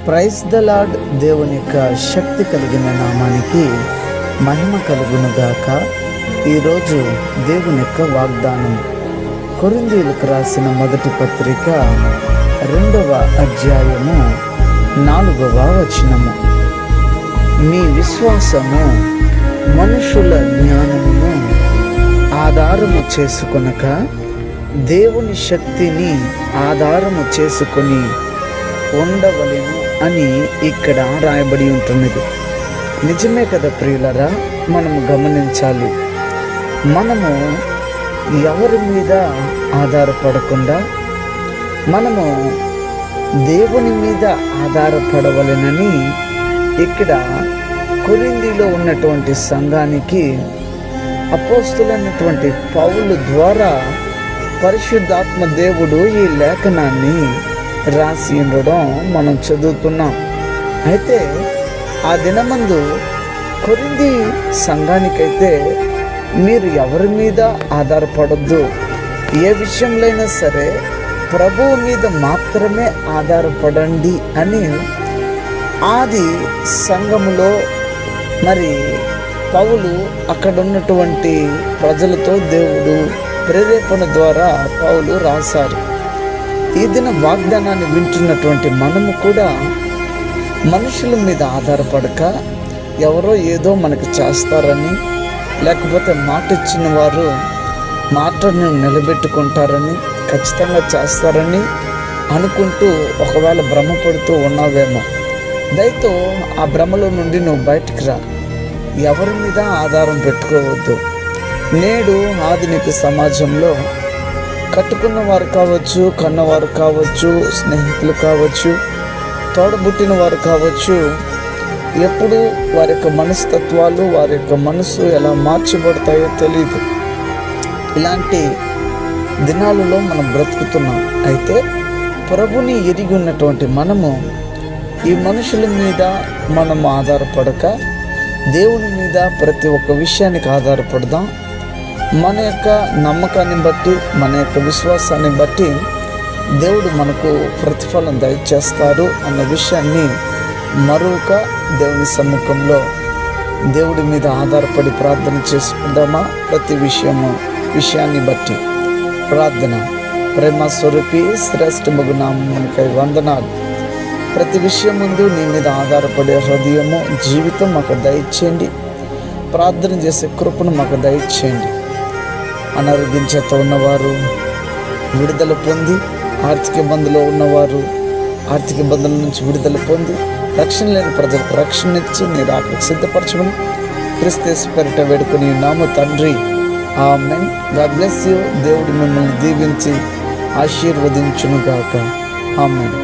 Praise the lord. దేవుని యొక్క శక్తి కలిగిన నామానికి మహిమ కలుగునుగాక. ఈరోజు దేవుని యొక్క వాగ్దానం కొరింథీయులకు రాసిన మొదటి పత్రిక 2వ అధ్యాయము 4వ వచనము. మీ విశ్వాసము మనుషుల జ్ఞానమును ఆధారము చేసుకొనక దేవుని శక్తిని ఆధారము చేసుకొని ఉండవలెను అని ఇక్కడ రాయబడి ఉంటున్నది. నిజమే కదా ప్రియులరా, మనము గమనించాలి. మనము ఎవరి మీద ఆధారపడకుండా మనము దేవుని మీద ఆధారపడవలెనని ఇక్కడ కొరింథీలో ఉన్నటువంటి సంఘానికి అపోస్తులైనటువంటి పౌలు ద్వారా పరిశుద్ధాత్మ దేవుడు ఈ లేఖనాన్ని రాసి ఉండడం మనం చదువుతున్నాం. అయితే ఆ దినమందు కొరింథీ సంఘానికైతే మీరు ఎవరి మీద ఆధారపడొద్దు, ఏ విషయంలో అయినా సరే ప్రభువు మీద మాత్రమే ఆధారపడండి అని ఆది సంఘములో మరి పౌలు అక్కడ ఉన్నటువంటి ప్రజలతో దేవుడు ప్రేరేపణ ద్వారా పౌలు రాశారు. ఈ దిన వాగ్దానాన్ని వింటున్నటువంటి మనము కూడా మనుషుల మీద ఆధారపడక ఎవరో ఏదో మనకు చేస్తారని, లేకపోతే మాట ఇచ్చిన వారు మాటను నిలబెట్టుకుంటారని, ఖచ్చితంగా చేస్తారని అనుకుంటూ ఒకవేళ భ్రమపడుతూ ఉన్నావేమో. దయతో ఆ భ్రమలో నుండి నువ్వు బయటికి రా. ఎవరి మీద ఆధారం పెట్టుకోవద్దు. నేడు ఆధునిక సమాజంలో కట్టుకున్న వారు కావచ్చు, కన్నవారు కావచ్చు, స్నేహితులు కావచ్చు, తోడబుట్టిన వారు కావచ్చు, ఎప్పుడు వారి యొక్క మనస్తత్వాలు, వారి యొక్క మనసు ఎలా మార్చబడతాయో తెలియదు. ఇలాంటి దినాలలో మనం బ్రతుకుతున్నాం. అయితే ప్రభుని ఎరిగి ఉన్నటువంటి మనము ఈ మనుషుల మీద మనము ఆధారపడక దేవుని మీద ప్రతి ఒక్క విషయానికి ఆధారపడదాం. మన యొక్క నమ్మకాన్ని బట్టి, మన యొక్క విశ్వాసాన్ని బట్టి దేవుడు మనకు ప్రతిఫలం దయచేస్తారు అన్న విషయాన్ని మరొక దేవుని సమ్ముఖంలో దేవుడి మీద ఆధారపడి ప్రార్థన చేసుకుందామా? ప్రతి విషయాన్ని బట్టి ప్రార్థన. ప్రేమ స్వరూపి శ్రేష్ఠమగు నామమునికై వందనాలు. ప్రతి విషయం ముందు నీ మీద ఆధారపడే హృదయము, జీవితం మాకు దయచేయండి. ప్రార్థన చేసే కృపను మాకు దయచేయండి. అనారోగ్యం చేత ఉన్నవారు విడుదల పొంది, ఆర్థిక ఇబ్బందులో ఉన్నవారు ఆర్థిక ఇబ్బందుల నుంచి విడుదల పొంది, రక్షణ లేని ప్రజలకు రక్షణ ఇచ్చి నీ రాకకు సిద్ధపరచమని క్రీస్తు యేసు పేరిట వేడుకొని నామ తండ్రి, ఆమేన్. God bless you. దేవుడు మిమ్మల్ని దీవించి ఆశీర్వదించునుగాక. ఆమేన్.